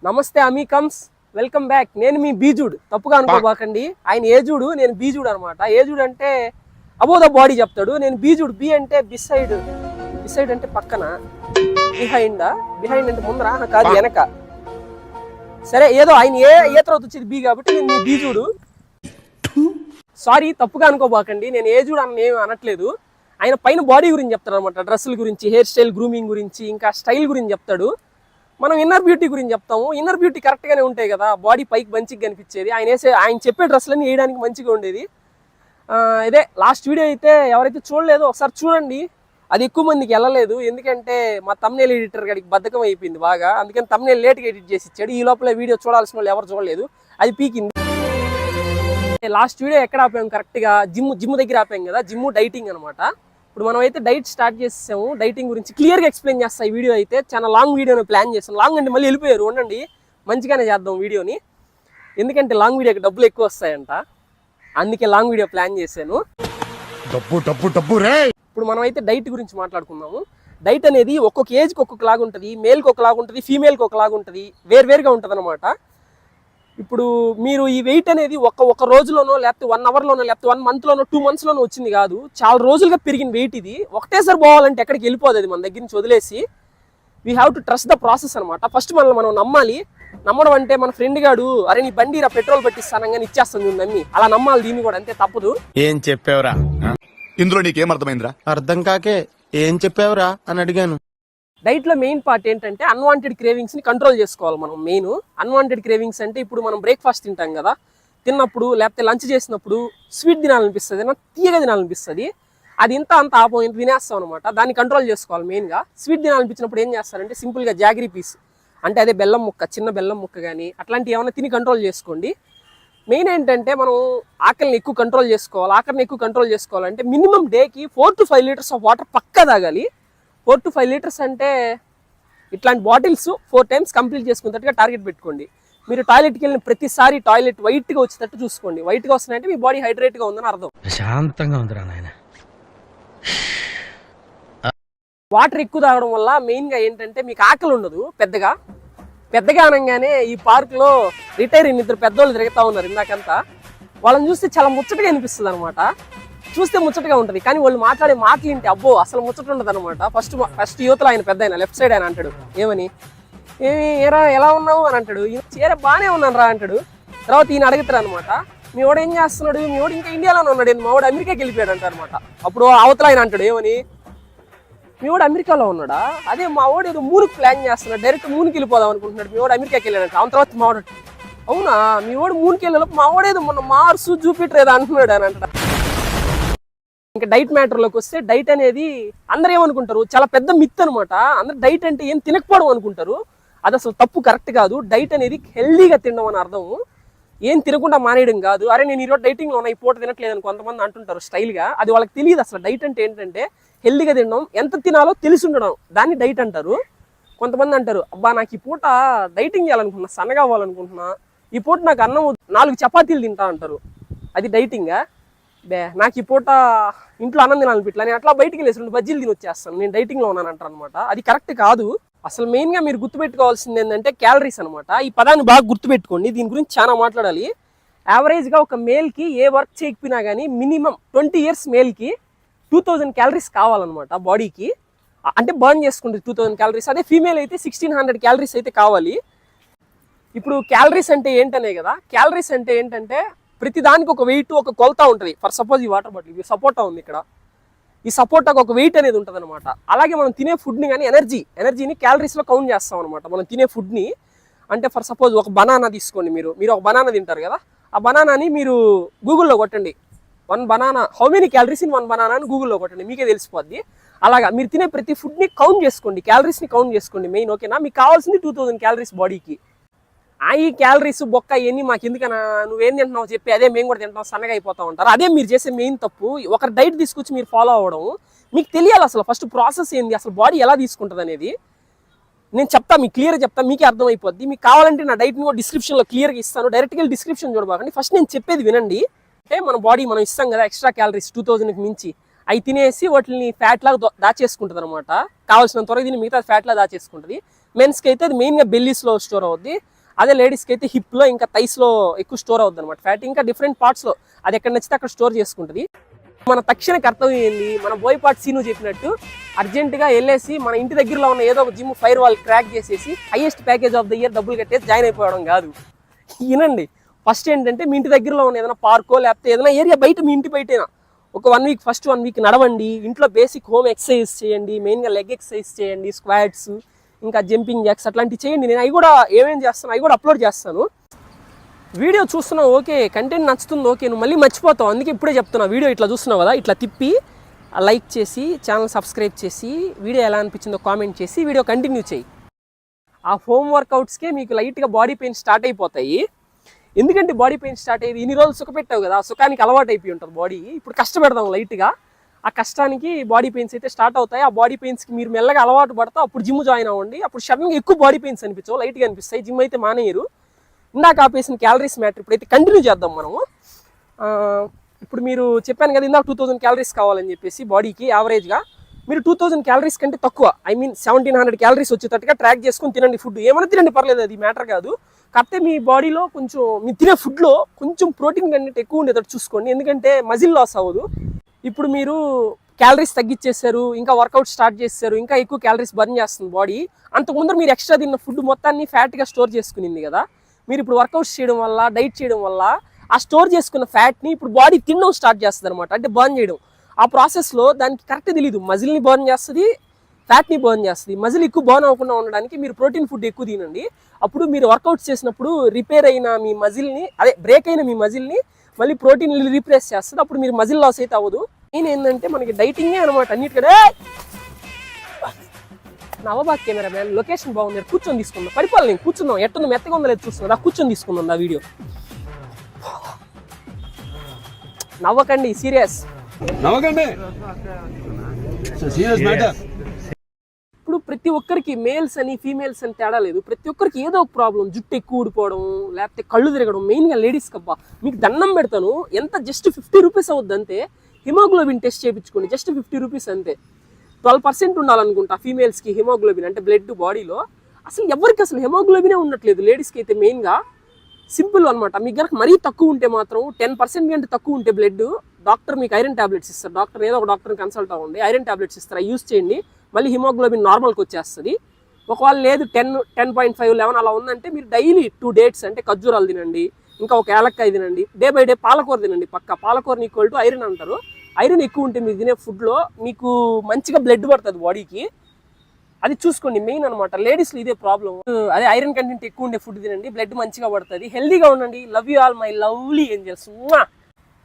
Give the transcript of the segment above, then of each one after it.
నమస్తే అమీకమ్స్, welcome back. నేను మీ బీజుడు, తప్పుగా అనుకోబాకండి. ఆయన ఏజుడు, నేను బీజుడు అనమాట. ఏజుడు అంటే అబౌ ద బాడీ చెప్తాడు, నేను బీజుడు. బి అంటే బిసైడ్, బిసైడ్ అంటే పక్కన, బిహైండ్, బిహైండ్ అంటే ముందర కాదు వెనక. సరే ఏదో ఆయన ఏ తర్వాత వచ్చేది బి కాబట్టి నేను మీ బీజుడు. సారీ, తప్పుగా అనుకోబాకండి, నేను ఏజుడు అని ఏమి అనట్లేదు. ఆయన పైన బాడీ గురించి చెప్తాడు అనమాట, డ్రెస్సుల గురించి, హెయిర్ స్టైల్, గ్రూమింగ్ గురించి, ఇంకా స్టైల్ గురించి చెప్తాడు. మనం ఇన్నర్ బ్యూటీ గురించి చెప్తాము. ఇన్నర్ బ్యూటీ కరెక్ట్గానే ఉంటాయి కదా, బాడీ పైకి మంచిగా కనిపించేది. ఆయన చెప్పే డ్రెస్సులన్నీ వేయడానికి మంచిగా ఉండేది. ఇదే లాస్ట్ వీడియో అయితే ఎవరైతే చూడలేదో ఒకసారి చూడండి. అది ఎక్కువ మందికి వెళ్ళలేదు, ఎందుకంటే మా తమ్నేల్ ఎడిటర్ గడికి బద్ధకం అయిపోయింది బాగా. అందుకని తమ్నేల్ లేట్గా ఎడిట్ చేసి ఇచ్చాడు. ఈ లోపల వీడియో చూడాల్సిన వాళ్ళు ఎవరు చూడలేదు, అది పీకింది. లాస్ట్ వీడియో ఎక్కడ ఆపాము కరెక్ట్గా, జిమ్ దగ్గర ఆపాం కదా. జిమ్ డైటింగ్ అనమాట. ఇప్పుడు మనం అయితే డైట్ స్టార్ట్ చేసాము. డైటింగ్ గురించి క్లియర్గా ఎక్స్ప్లెయిన్ చేస్తా. ఈ వీడియో అయితే చాలా లాంగ్ వీడియోని ప్లాన్ చేస్తాను. లాంగ్ అంటే మళ్ళీ వెళ్ళిపోయారు, ఉండండి, మంచిగానే చేద్దాం వీడియోని. ఎందుకంటే లాంగ్ వీడియోకి డబ్బులు ఎక్కువ వస్తాయంట, అందుకే లాంగ్ వీడియో ప్లాన్ చేశాను. ఇప్పుడు మనం అయితే డైట్ గురించి మాట్లాడుకుందాము. డైట్ అనేది ఒక్కొక్క ఏజ్కి ఒక్కొక్కలాగా ఉంటుంది, మేల్కి ఒకలాగా ఉంటుంది, ఫీమేల్కి ఒకలాగా ఉంటుంది, వేరువేరుగా ఉంటుంది అనమాట. ఇప్పుడు మీరు ఈ వెయిట్ అనేది ఒక రోజులోనో, లేకపోతే 1 అవర్లోనో, లేకపోతే 1 మంత్లోనో, 2 మంత్స్లోనో వచ్చింది కాదు. చాలా రోజులుగా పెరిగిన వెయిట్ ఇది. ఒకటేసారి పోవాలంటే ఎక్కడికి వెళ్ళిపోదు, అది మన దగ్గర నుంచి వదిలేసి. We have to trust the process అనమాట. ఫస్ట్ మనం నమ్మాలి. నమ్మడం అంటే మన ఫ్రెండ్ గాడు, అరే నీ బండి పెట్రోల్ పట్టిస్తానగానే ఇచ్చేస్తాను నమ్మి, అలా నమ్మాలి దీన్ని కూడా, అంతే, తప్పదు. ఏం చెప్పావురా ఇందులో నీకేం అర్థమైందిరా? అర్థం కాకే ఏం చెప్పావురా అని అడిగాను. డైట్లో మెయిన్ పార్ట్ ఏంటంటే అన్వాంటెడ్ క్రేవింగ్స్ని కంట్రోల్ చేసుకోవాలి మనం. మెయిన్ అన్వాంటెడ్ క్రేవింగ్స్ అంటే ఇప్పుడు మనం బ్రేక్ఫాస్ట్ తింటాం కదా, తిన్నప్పుడు లేకపోతే లంచ్ చేసినప్పుడు స్వీట్ తినాలనిపిస్తుంది, తీయగా తినాలనిపిస్తుంది. అది ఇంత అంత ఆపం ఇంత తినేస్తాం అనమాట. దాన్ని కంట్రోల్ చేసుకోవాలి మెయిన్గా. స్వీట్ తినాలనిపించినప్పుడు ఏం చేస్తారంటే సింపుల్గా జాగరీ పీస్ అంటే అదే బెల్లం ముక్క, చిన్న బెల్లం ముక్క కానీ అట్లాంటివి ఏమైనా తిని కంట్రోల్ చేసుకోండి. మెయిన్ ఏంటంటే మనం ఆకలిని ఎక్కువ కంట్రోల్ చేసుకోవాలి. ఆకలిని ఎక్కువ కంట్రోల్ చేసుకోవాలంటే మినిమం డేకి 4 to 5 లీటర్స్ ఆఫ్ వాటర్ పక్కా తాగాలి. 4 to 5 లీటర్స్ అంటే ఇట్లాంటి బాటిల్స్ 4 టైమ్స్ కంప్లీట్ చేసుకున్నట్టుగా టార్గెట్ పెట్టుకోండి. మీరు టాయిలెట్కి వెళ్ళిన ప్రతిసారి టాయిలెట్ వైట్గా వచ్చేటట్టు చూసుకోండి. వైట్గా వస్తున్నాయంటే మీ బాడీ హైడ్రేట్గా ఉందని అర్థం. శాంతంగా ఉందిరా నాయన. వాటర్ ఎక్కువ తాగడం వల్ల మెయిన్గా ఏంటంటే మీకు ఆకలి ఉండదు పెద్దగా. అనగానే ఈ పార్క్లో రిటైర్ అయిన 2 పెద్దోళ్ళు తిరుగుతూ ఉన్నారు ఇందాకంతా. వాళ్ళని చూస్తే చాలా ముచ్చటగా అనిపిస్తుంది అనమాట. చూస్తే ముచ్చటగా ఉంటుంది, కానీ వాళ్ళు మాట్లాడే మాటలు ఏంటి అబ్బో అసలు ముచ్చట ఉండదు అనమాట. ఫస్ట్ యువతలో ఆయన పెద్ద ఆయన లెఫ్ట్ సైడ్ ఆయన అంటాడు, ఏమని ఏరా ఎలా ఉన్నావు అని అంటాడు. ఏరా బాగానే ఉన్నాను రా అంటాడు. తర్వాత ఈయన అడుగుతారు అనమాట, మీ వాడు ఏం చేస్తున్నాడు, మీ వాడు ఇంకా ఇండియాలోనే ఉన్నాడు, మా వాడు అమెరికాకి వెళ్ళిపోయాడు అంటారు అనమాట. అప్పుడు అవతల ఆయన అంటాడు, ఏమని మీ వాడు అమెరికాలో ఉన్నాడా, అదే మా వాడు ఏదో మూనుకు ప్లాన్ చేస్తున్నాడు, డైరెక్ట్ మూనుకి వెళ్ళిపోదాం అనుకుంటున్నాడు, మీ వాడు అమెరికాకి వెళ్ళాడంట. ఆ తర్వాత మా వాడు, అవునా మీ వాడు మూనుకి వెళ్ళేలోపు మా వాడేదో మొన్న మార్సు జూపిటర్ ఏదో అంటున్నాడు అని అంటాడు. ఇంకా డైట్ మ్యాటర్లోకి వస్తే, డైట్ అనేది అందరూ ఏమనుకుంటారు, చాలా పెద్ద మిత్ అనమాట. అందరు డైట్ అంటే ఏం తినకపోవడం అనుకుంటారు. అది అసలు తప్పు, కరెక్ట్ కాదు. డైట్ అనేది హెల్దీగా తినడం అని అర్థం, ఏం తినకుండా మానేయడం కాదు. అరే నేను ఈరోజు డైటింగ్లో ఉన్నా, ఈ పూట తినట్లేదని కొంతమంది అంటుంటారు స్టైల్గా. అది వాళ్ళకి తెలియదు అసలు. డైట్ అంటే ఏంటంటే హెల్దీగా తినడం, ఎంత తినాలో తెలిసి ఉండడం, దాన్ని డైట్ అంటారు. కొంతమంది అంటారు, అబ్బా నాకు ఈ పూట డైటింగ్ చేయాలనుకుంటున్నా, సన్నగా అవ్వాలనుకుంటున్నా, ఈ పూట నాకు అన్నం 4 చపాతీలు తింటా అంటారు. అది డైటింగా? నాకు ఈ పూట ఇంట్లో అన్నం తినాలనిపిట్లా, నేను అట్లా బయటికి వెళ్ళేసి 2 బజ్జీలు తిని వచ్చేస్తాను, నేను డైటింగ్లో ఉన్నాను అంటారు అనమాట. అది కరెక్ట్ కాదు. అసలు మెయిన్గా మీరు గుర్తుపెట్టుకోవాల్సింది ఏంటంటే క్యాలరీస్ అనమాట. ఈ పదాన్ని బాగా గుర్తుపెట్టుకోండి, దీని గురించి చాలా మాట్లాడాలి. యావరేజ్గా ఒక మేల్కి ఏ వర్క్ చేయకపోయినా కానీ మినిమం 20 years మేల్కి 2000 క్యాలరీస్ కావాలన్నమాట బాడీకి. అంటే బర్న్ చేసుకుంటుంది 2000 క్యాలరీస్. అదే ఫీమేల్ అయితే 1600 క్యాలరీస్ అయితే కావాలి. ఇప్పుడు క్యాలరీస్ అంటే ఏంటనే కదా, క్యాలరీస్ అంటే ఏంటంటే ప్రతి దానికి ఒక వెయిట్, ఒక కొలత ఉంటుంది. ఫర్ సపోజ్ ఈ వాటర్ బాటిల్, ఈ సపోటా ఉంది ఇక్కడ, ఈ సపోటాకు ఒక వెయిట్ అనేది ఉంటుంది అనమాట. అలాగే మనం తినే ఫుడ్ని కానీ ఎనర్జీని క్యాలరీస్లో కౌంట్ చేస్తాం అనమాట. మనం తినే ఫుడ్ని అంటే ఫర్ సపోజ్ ఒక బనానా తీసుకోండి, మీరు ఒక బనానా తింటారు కదా, ఆ బనానాని మీరు గూగుల్లో కొట్టండి, 1 banana how many calories in 1 banana అని గూగుల్లో కొట్టండి, మీకే తెలిసిపోద్ది. అలాగా మీరు తినే ప్రతి ఫుడ్ని కౌంట్ చేసుకోండి, క్యాలరీస్ని కౌంట్ చేసుకోండి మెయిన్, ఓకేనా? మీకు కావాల్సింది 2000 క్యాలరీస్ బాడీకి. ఈ క్యాలరీస్ బొక్క ఇవన్నీ మాకు ఎందుకన్నా, నువ్వేం తింటున్నావు చెప్పి అదే మేము కూడా తింటాం, సన్నగా అయిపోతా ఉంటారు. అదే మీరు చేసే మెయిన్ తప్పు. ఒకరి డైట్ తీసుకొచ్చి మీరు ఫాలో అవ్వడం, మీకు తెలియాలి అసలు ఫస్ట్ ప్రాసెస్ ఏంది, అసలు బాడీ ఎలా తీసుకుంటుంది అనేది. నేను చెప్తా, మీకు క్లియర్గా చెప్తా, మీకే అర్థమైపోద్ది. మీకు కావాలంటే నా డైట్ని కూడా డిస్క్రిప్షన్లో క్లియర్గా ఇస్తాను, డైరెక్ట్గా వెళ్ళి డిస్క్రిప్షన్ చూడబాకండి. ఫస్ట్ నేను చెప్పేది వినండి. అంటే మన బాడీ మనం ఇస్తాం కదా ఎక్స్ట్రా క్యాలరీస్ 2000కి మించి, అవి తినేసి వాటిని ఫ్యాట్ లాగా దాచేసుకుంటుంది అనమాట. కావాల్సినంత త్వరగా తిని మిగతా ఫ్యాట్ లాగా దాచేసుకుంటుంది. మెన్స్కి అయితే అది మెయిన్గా బెల్లీస్లో స్టోర్ అవుద్ది. అదే లేడీస్కి అయితే హిప్లో ఇంకా థైస్లో ఎక్కువ స్టోర్ అవుద్ది అనమాట ఫ్యాట్. ఇంకా డిఫరెంట్ పార్ట్స్లో అది ఎక్కడ నచ్చితే అక్కడ స్టోర్ చేసుకుంటుంది. మన తక్షణ కర్తవ్యం ఏంది, మన బోయపాటి సీను చెప్పినట్టు అర్జెంటుగా వెళ్ళేసి మన ఇంటి దగ్గరలో ఉన్న ఏదో ఒక జిమ్ ఫైర్ వాల్ క్రాక్ చేసేసి highest package of the year డబ్బులు కట్టేసి జాయిన్ అయిపోవడం కాదు. వినండి, ఫస్ట్ ఏంటంటే మీ ఇంటి దగ్గరలో ఉన్న ఏదైనా పార్కో లేకపోతే ఏదైనా ఏరియా బయట మీ ఇంటి బయటైనా ఒక 1 వీక్ ఫస్ట్ 1 వీక్ నడవండి. ఇంట్లో బేసిక్ హోమ్ ఎక్సర్సైజ్ చేయండి, మెయిన్గా లెగ్ ఎక్సర్సైజ్ చేయండి, స్క్వాట్స్ ఇంకా జంపింగ్ జాక్స్ అట్లాంటివి చేయండి. నేను అవి కూడా ఏమేమి చేస్తాను అవి కూడా అప్లోడ్ చేస్తాను. వీడియో చూస్తున్నావు ఓకే, కంటెంట్ నచ్చుతుంది ఓకే, నువ్వు మళ్ళీ మర్చిపోతావు. అందుకే ఇప్పుడే చెప్తున్నా, వీడియో ఇట్లా చూస్తున్నావు కదా, ఇట్లా తిప్పి లైక్ చేసి ఛానల్ సబ్స్క్రైబ్ చేసి వీడియో ఎలా అనిపించిందో కామెంట్ చేసి వీడియో కంటిన్యూ చేయి. ఆ హోమ్ వర్కౌట్స్కే మీకు లైట్గా బాడీ పెయిన్ స్టార్ట్ అయిపోతాయి. ఎందుకంటే బాడీ పెయిన్ స్టార్ట్ అయ్యేది ఇన్ని రోజులు సుఖ పెట్టావు కదా, ఆ సుఖానికి అలవాటు అయిపోయి ఉంటుంది బాడీ. ఇప్పుడు కష్టపెడదాం లైట్గా, ఆ కష్టానికి బాడీ పెయిన్స్ అయితే స్టార్ట్ అవుతాయి. ఆ బాడీ పెయిన్స్కి మీరు మెల్లగా అలవాటు పడతా అప్పుడు జిమ్ జాయిన్ అవ్వండి. అప్పుడు సడన్గా ఎక్కువ బాడీ పెయిన్స్ అనిపించవు, లైట్గా అనిపిస్తాయి. జిమ్ అయితే మానేయరు. ఇందాక ఆపేసిన క్యాలరీస్ మ్యాటర్ ఇప్పుడైతే కంటిన్యూ చేద్దాం మనము. ఇప్పుడు మీరు చెప్పాను కదా ఇందాక 2000 క్యాలరీస్ కావాలని చెప్పేసి బాడీకి యావరేజ్గా. మీరు 2000 క్యాలరీస్ కంటే తక్కువ, ఐ మీన్ 1700 క్యాలరీస్ వచ్చేటట్టుగా ట్రాక్ చేసుకుని తినండి. ఫుడ్ ఏమైనా తినండి పర్లేదు, అది మ్యాటర్ కాదు. కాకపోతే మీ బాడీలో కొంచెం మీరు తినే ఫుడ్లో కొంచెం ప్రోటీన్ కంటెంట్ ఎక్కువ ఉండేటట్టు చూసుకోండి, ఎందుకంటే మజిల్ లాస్ అవ్వదు. ఇప్పుడు మీరు క్యాలరీస్ తగ్గించేశారు, ఇంకా వర్కౌట్ స్టార్ట్ చేశారు, ఇంకా ఎక్కువ క్యాలరీస్ బర్న్ చేస్తుంది బాడీ. అంతకుముందు మీరు ఎక్స్ట్రా తిన్న ఫుడ్ మొత్తాన్ని ఫ్యాట్గా స్టోర్ చేసుకునింది కదా. మీరు ఇప్పుడు వర్కౌట్స్ చేయడం వల్ల, డైట్ చేయడం వల్ల ఆ స్టోర్ చేసుకున్న ఫ్యాట్ని ఇప్పుడు బాడీ తినడం స్టార్ట్ చేస్తుంది అనమాట, అంటే బర్న్ చేయడం. ఆ ప్రాసెస్లో దానికి కరెక్ట్ తెలియదు, మజిల్ని బర్న్ చేస్తుంది, ఫ్యాట్ని బర్న్ చేస్తుంది. మజిల్ ఎక్కువ బర్న్ అవ్వకుండా ఉండడానికి మీరు ప్రోటీన్ ఫుడ్ ఎక్కువ తినండి. అప్పుడు మీరు వర్కౌట్స్ చేసినప్పుడు రిపేర్ అయిన మీ మజిల్ని, అదే బ్రేక్ అయిన మీ మజిల్ని మళ్ళీ ప్రోటీన్ రీప్లేస్ చేస్తుంది. అప్పుడు మీరు మజిల్ లాస్ అయితే అవ్వదు. నేను ఏంటంటే మనకి డైటింగే అనమాట అన్నిటికంటే. నవబాగ్ కెమెరా మ్యాన్, లొకేషన్ బాగుంది, కూర్చొని తీసుకుందాం. పరిపాలన నేను కూర్చున్నాం, ఎట్టుంది మెత్తగా ఉందో లేదు చూస్తున్నా, కూర్చొని తీసుకుందాం ఆ వీడియో. నవ్వకండి, సీరియస్ నవ్వకండి. Serious matter. ఇప్పుడు ప్రతి ఒక్కరికి మేల్స్ అని ఫీమేల్స్ అని తేడా లేదు, ప్రతి ఒక్కరికి ఏదో ఒక ప్రాబ్లం. జుట్టు ఎక్కువ ఊడిపోవడం, లేకపోతే కళ్ళు తిరగడం, మెయిన్గా లేడీస్ కబ్బా. మీకు దండం పెడతాను, ఎంత జస్ట్ 50 రూపీస్ అవుద్ది అంతే. హిమోగ్లోబిన్ టెస్ట్ చేయించుకోండి, జస్ట్ 50 రూపీస్ అంతే. 12% ఉండాలనుకుంటా ఫీమేల్స్కి హిమోగ్లోబిన్, అంటే బ్లడ్ బాడీలో. అసలు ఎవరికి అసలు హిమోగ్లోబినే ఉండట్లేదు లేడీస్కి అయితే మెయిన్గా. సింపుల్ అనమాట. మీకు కనుక మరీ తక్కువ ఉంటే మాత్రం 10% కంటే తక్కువ ఉంటే బ్లడ్, డాక్టర్ మీకు ఐరన్ టాబ్లెట్స్ ఇస్తారు. డాక్టర్ ఏదో ఒక డాక్టర్ని కన్సల్ట్ అవ్వండి, ఐరన్ టాబ్లెట్స్ ఇస్తారు, యూస్ చేయండి, మళ్ళీ హిమోగ్లోబిన్ నార్మల్కి వచ్చేస్తుంది. ఒకవేళ లేదు 10.5, 11 అలా ఉందంటే మీరు డైలీ 2 డేట్స్ అంటే ఖర్జూరాలు తినండి, ఇంకా ఒక ఏలక్కాయ తినండి, డే బై డే పాలకూర తినండి. పక్క పాలకూరని ఈక్వల్ టు ఐరన్ అంటారు. ఐరన్ ఎక్కువ ఉంటే మీరు తినే ఫుడ్లో మీకు మంచిగా బ్లడ్ పడుతుంది బాడీకి, అది చూసుకోండి మెయిన్ అనమాట. లేడీస్లో ఇదే ప్రాబ్లం. అదే ఐరన్ కంటెంట్ ఎక్కువ ఉండే ఫుడ్ తినండి, బ్లడ్ మంచిగా పడుతుంది, హెల్దీగా ఉండండి. Love you all my lovely angels.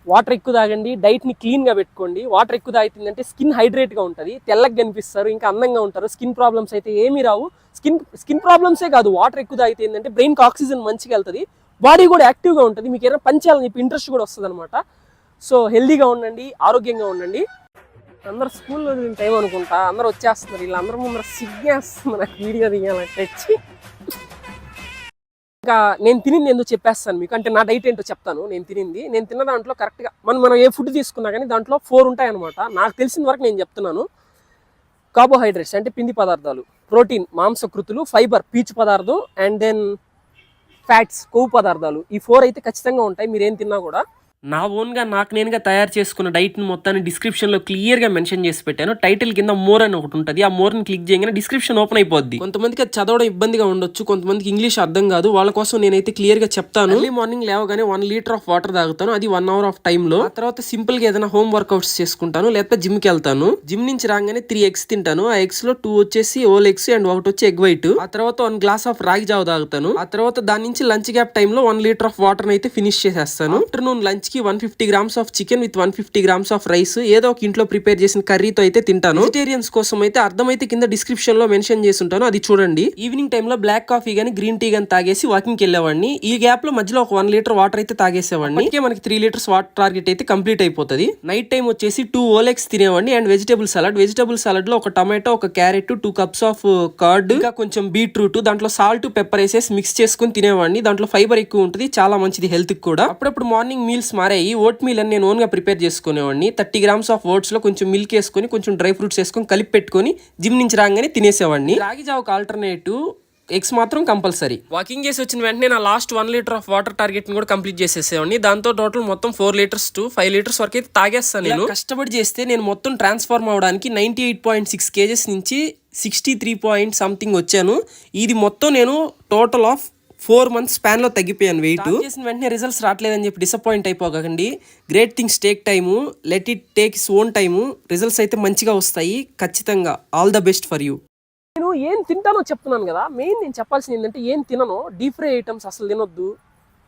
Water ఎక్కువ తాగండి, డైట్ని క్లీన్గా పెట్టుకోండి. వాటర్ ఎక్కువ తాగుతుందంటే స్కిన్ హైడ్రేట్గా ఉంటుంది, తెల్లగా కనిపిస్తారు, ఇంకా అందంగా ఉంటారు. స్కిన్ ప్రాబ్లమ్స్ అయితే ఏమీ రావు. స్కిన్ ప్రాబ్లమ్సే కాదు, వాటర్ ఎక్కువ తాగితే ఏంటంటే బ్రెయిన్కి ఆక్సిజన్ మంచిగా వెళ్తుంది, బాడీ కూడా యాక్టివ్గా ఉంటుంది, మీకు ఏదైనా పని చేయాలని చెప్పి ఇంట్రెస్ట్ కూడా వస్తుంది అనమాట. సో హెల్దీగా ఉండండి, ఆరోగ్యంగా ఉండండి. అందరు స్కూల్లో టైం అనుకుంటా, అందరూ వచ్చేస్తున్నారు. వీళ్ళందరూ ముందర సిగ్గేస్తుంది నాకు వీడియో తీయాలంటే. ఇంకా నేను తినింది ఎందుకు చెప్పేస్తాను మీకు, అంటే నా డైట్ ఏంటో చెప్తాను. నేను తిన్న దాంట్లో కరెక్ట్గా మనం ఏ ఫుడ్ తీసుకున్నా కానీ దాంట్లో 4 ఉంటాయన్నమాట. నాకు తెలిసిన వరకు నేను చెప్తున్నాను. కార్బోహైడ్రేట్స్ అంటే పిండి పదార్థాలు, ప్రోటీన్ మాంసకృతులు, ఫైబర్ పీచు పదార్థం, అండ్ దెన్ ఫ్యాట్స్ కొవ్వు పదార్థాలు. ఈ 4 అయితే ఖచ్చితంగా ఉంటాయి మీరేం తిన్నా కూడా. నా ఓన్గా నాకు నేనుగా తయారు చేసుకున్న డైట్ని మొత్తాన్ని డిస్క్రిప్షన్లో క్లియర్గా మెన్షన్ చేసి పెట్టాను. టైటిల్ కింద మోర్ అని ఒకటి ఉంటుంది, ఆ మోర్ని క్లిక్ చేయగానే డిస్క్రిప్షన్ ఓపెన్ అయిపోద్ది. కొంతమందికి అది చదవడం ఇబ్బందిగా ఉండొచ్చు, కొంతమందికి ఇంగ్లీష్ అర్థం కాదు, వాళ్ళ కోసం నేనైతే క్లియర్గా చెప్తాను. ఎర్లీ మార్నింగ్ లేవగానే 1 లీటర్ ఆఫ్ వాటర్ తాగుతాను, అది 1 అవర్ ఆఫ్ టైంలో. ఆ తర్వాత సింపుల్గా ఏదైనా హోమ్ వర్కౌట్స్ చేసుకుంటాను, లేకపోతే జిమ్కి వెళ్తాను. జిమ్ నుంచి రాగానే 3 eggs తింటాను. ఆ ఎగ్స్లో 2 వచ్చేసి ఓల్ ఎగ్స్ అండ్ 1 వచ్చి ఎగ్ వైట్. ఆ తర్వాత 1 గ్లాస్ ఆఫ్ రాగి జావ తాగుతాను. ఆ తర్వాత దాని నుంచి లంచ్ గ్యాప్ టైంలో 1 లీటర్ ఆఫ్ వాటర్ అయితే ఫినిష్ చేసేస్తాను. ఆఫ్టర్నూన్ లంచ్ కి 150 grams of chicken with 150 grams of rice, ఏదో ఒక ఇంట్లో ప్రిపేర్ చేసిన కర్రీతో అయితే తింటాను. వెజిటేరియన్స్ కోసం అయితే అర్థమైతే కింద డిస్క్రిప్షన్ లో మెన్షన్ చేసి ఉంటాను, అది చూడండి. ఈవినింగ్ టైంలో బ్లాక్ కాఫీ గానీ గ్రీన్ టీ గానీ తాగేసి వాకింగ్కి వెళ్ళేవాడిని. ఈ గ్యాప్ లో మధ్యలో ఒక 1 లీటర్ వాటర్ అయితే తాగేసేవాడిని. మనకి 3 లీటర్స్ వాటర్ టార్గెట్ అయితే కంప్లీట్ అయిపోతుంది. నైట్ టైం వచ్చేసి 2 ఓలెక్స్ తినేవాడిని అండ్ వెజిటబుల్ సలాడ్ లో ఒక టమాటో, ఒక క్యారెట్, 2 cups ఆఫ్ కర్డ్, ఇంకా కొంచెం బీట్రూట్, దాంట్లో సాల్ట్ పెప్పర్ వేసేసి మిక్స్ చేసుకుని తినేవాడిని. దాంట్లో ఫైబర్ ఎక్కువ ఉంటుంది, చాలా మంచిది హెల్త్ కి కూడా. అప్పుడప్పుడు మార్నింగ్ మీల్స్ మారాయి. ఓట్ మీల్ అని నేను ఓన్గా ప్రిపేర్ చేసుకునేవాడిని. 30 grams ఆఫ్ ఓట్స్లో కొంచెం మిల్క్ వేసుకొని కొంచెం డ్రై ఫ్రూట్స్ వేసుకొని కలిపి పెట్టుకొని జిమ్ నుంచి రాగానే తినేసేవాడిని. రాగి జావకు ఆల్టర్నేటివ్ ఎగ్స్ మాత్రం కంపల్సరీ. వాకింగ్ చేసి వచ్చిన వెంటనే నా లాస్ట్ 1 లీటర్ ఆఫ్ వాటర్ టార్గెట్ని కూడా కంప్లీట్ చేసేసేవాడిని. దాంతో టోటల్ మొత్తం 4 లీటర్స్ టు 5 లీటర్స్ వరకు అయితే తాగేస్తాను. నేను కష్టపడి చేస్తే నేను మొత్తం ట్రాన్స్ఫార్మ్ అవడానికి 98.6 kgs నుంచి 63 సంథింగ్ వచ్చాను. ఇది మొత్తం నేను టోటల్ ఆఫ్ 4 months స్పాన్లో తగ్గిపోయాను వెయిట్. చేసిన వెంటనే రిజల్ట్స్ రావట్లేదని చెప్పి డిసప్పాయింట్ అయిపోకండి. Great things take time, let it take its own time. Results అయితే మంచిగా వస్తాయి ఖచ్చితంగా. All the best for you. నేను ఏం తింటానో చెప్తున్నాను కదా. మెయిన్ నేను చెప్పాల్సింది ఏంటంటే ఏం తినను. డీప్ ఫ్రై ఐటమ్స్ అసలు తినొద్దు,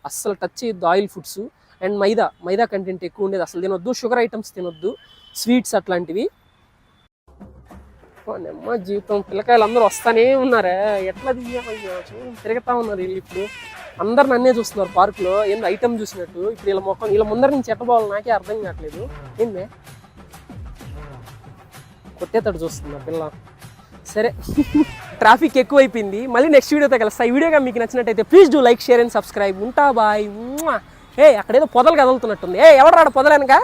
అస్సలు టచ్ చేయొద్దు. Oil foods and maida content ఎక్కువ ఉండేది అసలు తినొద్దు. షుగర్ ఐటమ్స్ తినొద్దు, స్వీట్స్ అట్లాంటివి. నెమ్మ జీవితం. పిల్లకాయలు అందరూ వస్తానే ఉన్నారే, ఎట్లా తీయమయ్యా తిరుగుతా ఉన్నారు వీళ్ళు. ఇప్పుడు అందరు నన్నే చూస్తున్నారు పార్కులో, ఏంది ఐటమ్ చూసినట్టు. ఇప్పుడు వీళ్ళ ముందర నుంచి ఎట్టబోవాలి నాకే అర్థం కావట్లేదు. ఏందే కొట్టేతడు చూస్తున్నా పిల్ల. సరే ట్రాఫిక్ ఎక్కువైపోయింది. మళ్ళీ నెక్స్ట్ వీడియోతో కలుస్తా. ఈ వీడియోగా మీకు నచ్చినట్టయితే please do like, share and subscribe. ఉంటా బాయ్. అక్కడేదో పొదలు కదులుతున్నట్టుంది. ఎవడు రాడు పొదలనక.